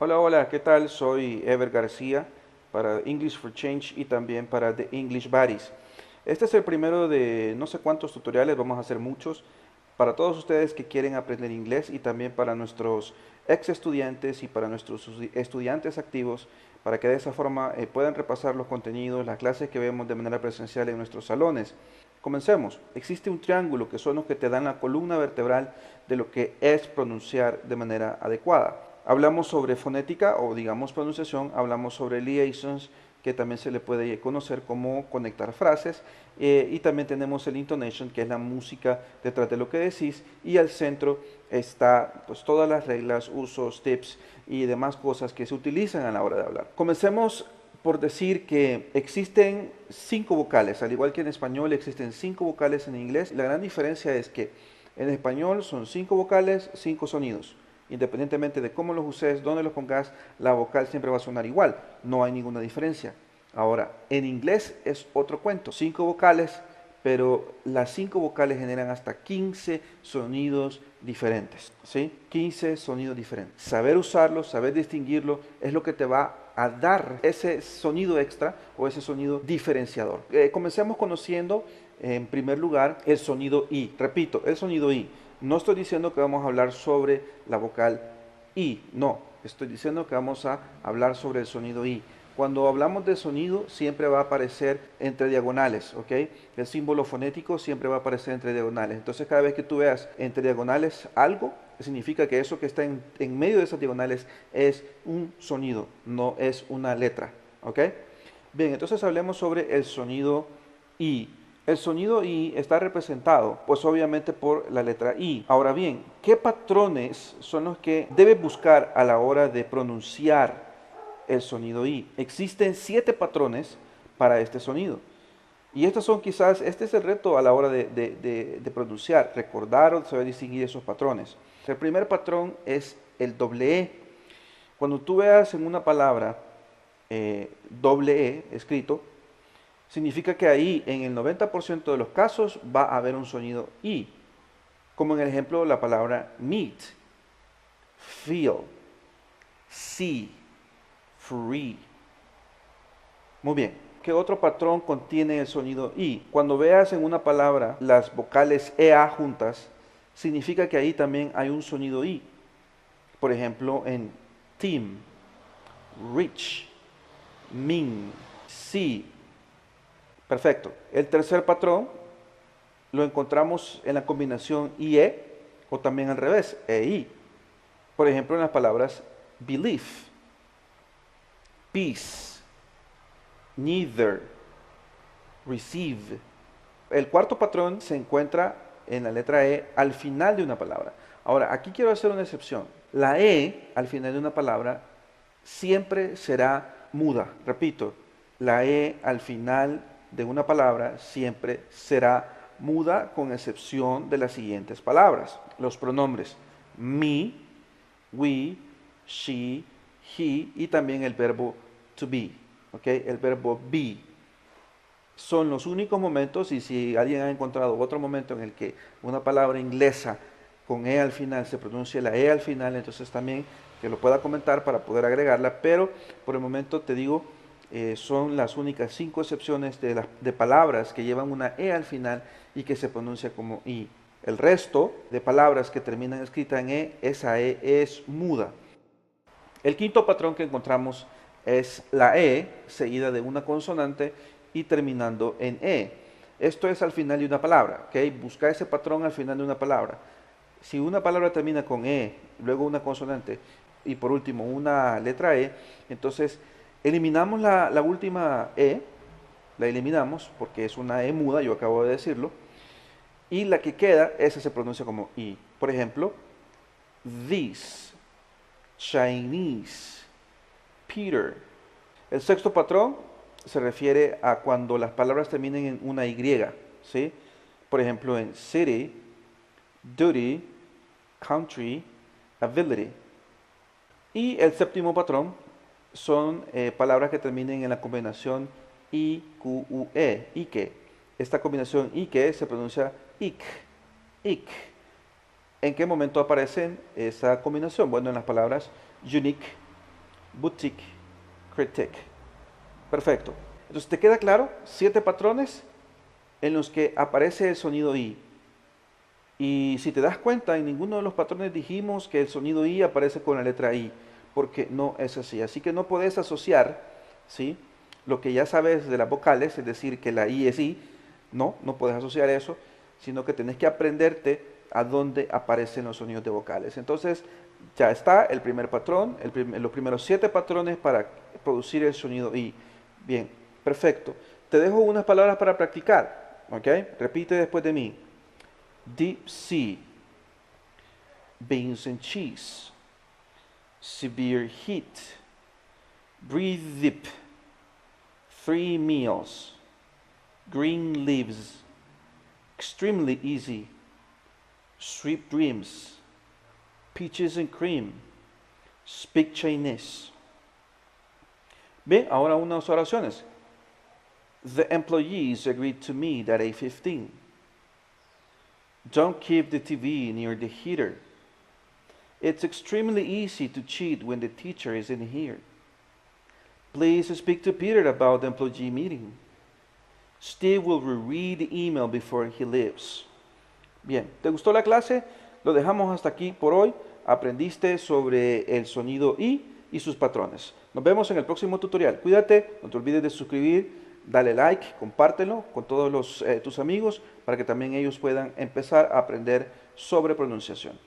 Hola, hola, ¿qué tal? Soy Ever García para English for Change y también para The English Buddies. Este es el primero de no sé cuántos tutoriales, vamos a hacer muchos, para todos ustedes que quieren aprender inglés y también para nuestros ex estudiantes y para nuestros estudiantes activos, para que de esa forma puedan repasar los contenidos, las clases que vemos de manera presencial en nuestros salones. Comencemos. Existe un triángulo que son los que te dan la columna vertebral de lo que es pronunciar de manera adecuada. Hablamos sobre fonética o digamos pronunciación, hablamos sobre liaisons, que también se le puede conocer como conectar frases, y también tenemos el intonation, que es la música detrás de lo que decís, y al centro está pues todas las reglas, usos, tips y demás cosas que se utilizan a la hora de hablar. Comencemos por decir que existen 5 vocales, al igual que en español existen 5 vocales en inglés. La gran diferencia es que en español son 5 vocales, 5 sonidos. Independientemente de cómo los uses, dónde los pongas, la vocal siempre va a sonar igual. No hay ninguna diferencia. Ahora, en inglés es otro cuento. 5 vocales, pero las 5 vocales generan hasta 15 sonidos diferentes. ¿Sí? 15 sonidos diferentes. Saber usarlos, saber distinguirlo, es lo que te va a dar ese sonido extra o ese sonido diferenciador. Comencemos conociendo en primer lugar el sonido I. Repito, el sonido I. No estoy diciendo que vamos a hablar sobre la vocal I, no, estoy diciendo que vamos a hablar sobre el sonido I. Cuando hablamos de sonido siempre va a aparecer entre diagonales, ¿ok? El símbolo fonético siempre va a aparecer entre diagonales. Entonces cada vez que tú veas entre diagonales algo, significa que eso que está en medio de esas diagonales es un sonido, no es una letra, ¿ok? Bien, entonces hablemos sobre el sonido I. El sonido I está representado, pues obviamente por la letra I. Ahora bien, ¿qué patrones son los que debes buscar a la hora de pronunciar el sonido I? Existen 7 patrones para este sonido. Y estos son quizás, este es el reto a la hora de pronunciar, recordar o saber distinguir esos patrones. El primer patrón es el doble E. Cuando tú veas en una palabra doble E escrito, significa que ahí en el 90% de los casos va a haber un sonido I, como en el ejemplo de la palabra meet, feel, see, free. Muy bien. ¿Qué otro patrón contiene el sonido I? Cuando veas en una palabra las vocales EA juntas, significa que ahí también hay un sonido I. Por ejemplo, en team, rich, mean, see. Perfecto. El tercer patrón lo encontramos en la combinación IE o también al revés, EI. Por ejemplo, en las palabras belief, peace, neither, receive. El cuarto patrón se encuentra en la letra E al final de una palabra. Ahora, aquí quiero hacer una excepción. La E al final de una palabra siempre será muda. Repito, la E al final de una palabra siempre será muda con excepción de las siguientes palabras. Los pronombres me, we, she, he y también el verbo to be. ¿Ok? El verbo be. Son los únicos momentos, y si alguien ha encontrado otro momento en el que una palabra inglesa con E al final se pronuncia la E al final, entonces también que lo pueda comentar para poder agregarla, pero por el momento te digo, son las únicas 5 excepciones de palabras que llevan una E al final y que se pronuncia como I. El resto de palabras que terminan escrita en E, esa E es muda. El quinto patrón que encontramos es la E seguida de una consonante y terminando en E. Esto es al final de una palabra, ¿ok? Busca ese patrón al final de una palabra. Si una palabra termina con E, luego una consonante y por último una letra E, entonces eliminamos la última E, la eliminamos porque es una E muda, yo acabo de decirlo, y la que queda, esa se pronuncia como I. Por ejemplo, this, Chinese, Peter. El sexto patrón se refiere a cuando las palabras terminen en una Y, ¿sí? Por ejemplo, en city, duty, country, ability. Y el séptimo patrón son palabras que terminen en la combinación I, Q, U, E, Ike. Esta combinación Ike se pronuncia ik, ik. ¿En qué momento aparece esa combinación? Bueno, en las palabras unique, boutique, critique. Perfecto. Entonces, ¿te queda claro? 7 patrones en los que aparece el sonido I. Y si te das cuenta, en ninguno de los patrones dijimos que el sonido I aparece con la letra I, porque no es así. Así que no puedes asociar, ¿sí?, lo que ya sabes de las vocales, es decir, que la I es I. No puedes asociar eso, sino que tenés que aprenderte a dónde aparecen los sonidos de vocales. Entonces, ya está el primer patrón, los primeros 7 patrones para producir el sonido I. Bien, perfecto. Te dejo unas palabras para practicar, ¿ok? Repite después de mí. Deep sea, beans and cheese, severe heat, breathe deep, 3 meals, green leaves, extremely easy, sweet dreams, peaches and cream, speak Chinese. Bien, ahora unas oraciones. The employees agreed to meet at 8:15. Don't keep the TV near the heater. It's extremely easy to cheat when the teacher isn't here. Please speak to Peter about the employee meeting. Steve will reread the email before he leaves. Bien, ¿te gustó la clase? Lo dejamos hasta aquí por hoy. Aprendiste sobre el sonido I y sus patrones. Nos vemos en el próximo tutorial. Cuídate, no te olvides de suscribir, dale like, compártelo con todos tus amigos para que también ellos puedan empezar a aprender sobre pronunciación.